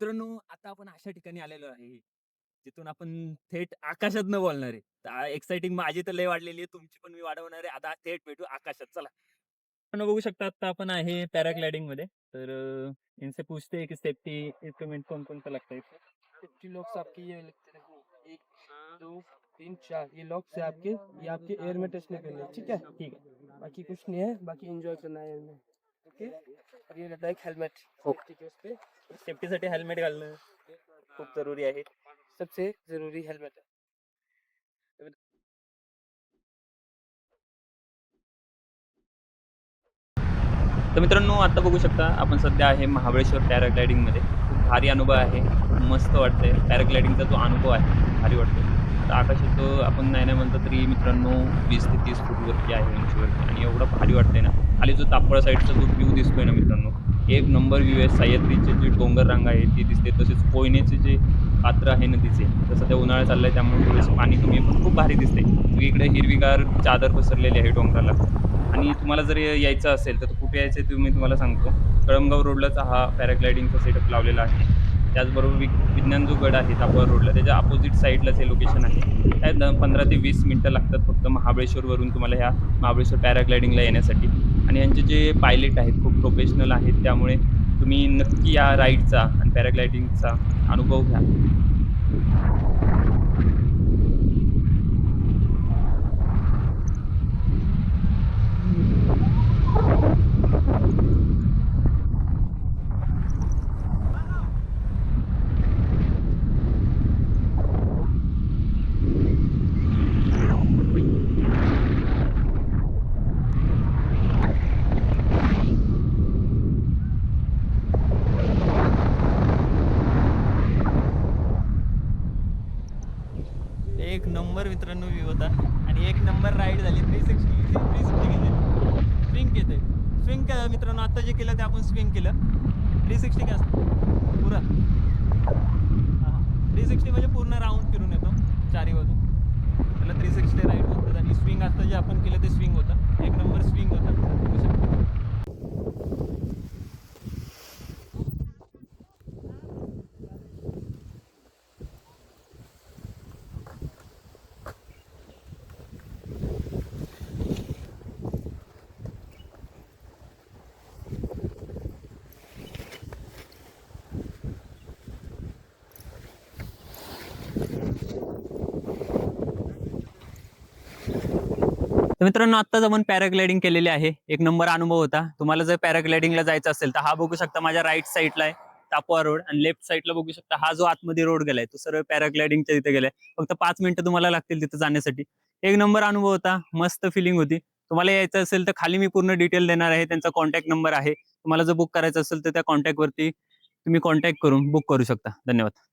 मित्रांनो, आता आपण अशा ठिकाणी आलेलो आहे, जिथून आपण थेट आकाशातनं बोलणार आहे. तर एक्साइटिंग माझी तर लय वाढलेली आहे. तुमची पण मी वाढवणार आहे. आता थेट भेटू आकाशात. चला. आपण बघू शकता आता आपण आहे पॅराग्लायडिंग मध्ये तर इनसे पूछते हैं कि सेफ्टी इक्विपमेंट कौन कौन सा लगता है इसमें। 50 लॉक्स आपके ये लगते हैं, 1 2 3 4 ये लॉक्स है आपके, ये आपके एयर में टच नहीं करने, ठीक है? ठीक है। बाकी कुछ नहीं है, बाकी एंजॉय करना है एयर में, ओके? और ये रहता है एक हेलमेट ओके। सेफ्टी के उस पे, सेफ्टीसाठी हेल्मेट घालणं खूप जरुरी आहे। सबसे ज़रूरी हेलमेट है। तर मित्रांनो आता बघू शकता आपण सध्या आहे महाबळेश्वर पॅराग्लायडिंगमध्ये। खूप भारी अनुभव आहे, मस्त वाटतंय। पॅराग्लायडिंगचा जो अनुभव आहे भारी वाटतो। तर आकाशात आपण नाही म्हणलं तरी मित्रांनो 20 ते 30 फूटवरती आहे उंचीवरती आणि एवढं भारी वाटतंय ना। खाली जो तापळ साईडचा जो व्ह्यू दिसतोय ना मित्रांनो, एक नंबर व्ह्यू आहे। सह्याद्रीचे जे डोंगर रांग आहे ती दिसते, तसेच कोयनेचे जे पात्र आहे नदीचे, तर सध्या उन्हाळा चाललाय त्यामुळे थोडंसं पाणी कमी आहे, पण खूप भारी दिसते। सगळीकडे हिरवीगार चादर पसरलेली आहे डोंगराला। आणि तुम्हाला जर यायचं असेल तर कुठे यायचं ते मी तुम्हाला सांगतो। कळमगाव रोडलाच हा पॅराग्लायडिंगचा सेटअप लावलेला आहे। त्याचबरोबर विज्ञान जो गड आहे तापवर रोडला त्याच्या अपोझिट साईडलाच हे लोकेशन आहे। काय 15 ते 20 मिनिटं लागतात फक्त महाबळेश्वरवरून तुम्हाला ह्या महाबळेश्वर पॅराग्लायडिंगला येण्यासाठी। आणि यांचे जे पायलट आहेत खूप प्रोफेशनल आहेत, त्यामुळे तुम्ही नक्की या राईडचा आणि पॅराग्लायडिंगचा अनुभव घ्या। एक नंबर मित्रांनो व्ह्यू होता आणि एक नंबर राईड झाली. 360 घेते. स्विंग घेते. स्विंग मित्रांनो आता जे केलं ते आपण स्विंग केलं. 360 काय असतं? पुरा. 360 म्हणजे पूर्ण राउंड फिरून येतो चारी बाजू. त्याला 360 राईड म्हणतात आणि स्विंग असतं जे आपण केलं ते स्विंग होतं. एक नंबर स्विंग होतं. तर मित्रांनो आत्ताच आपण पॅराग्लायडिंग केलेली आहे। एक नंबर अनुभव होता। तुम्हाला जर पॅराग्लायडिंगला जायचं असेल तर हा बघू शकता माझ्या राईट साईडला आहे टापुआ रोड आणि लेफ्ट साईडला बघू शकता हा जो आतमध्ये रोड गेलाय तो सरळ पॅराग्लायडिंगच्या तिथे गेलाय। फक्त 5 मिनिटं तुम्हाला लागतील तिथे जाण्यासाठी। एक नंबर अनुभव होता, मस्त फिलिंग होती। तुम्हाला यायचं असेल तर खाली मी पूर्ण डिटेल देणार आहे, त्यांचा कॉन्टॅक्ट नंबर आहे। तुम्हाला जर बुक करायचं असेल तर त्या कॉन्टॅक्टवरती तुम्ही कॉन्टॅक्ट करून बुक करू शकता। धन्यवाद।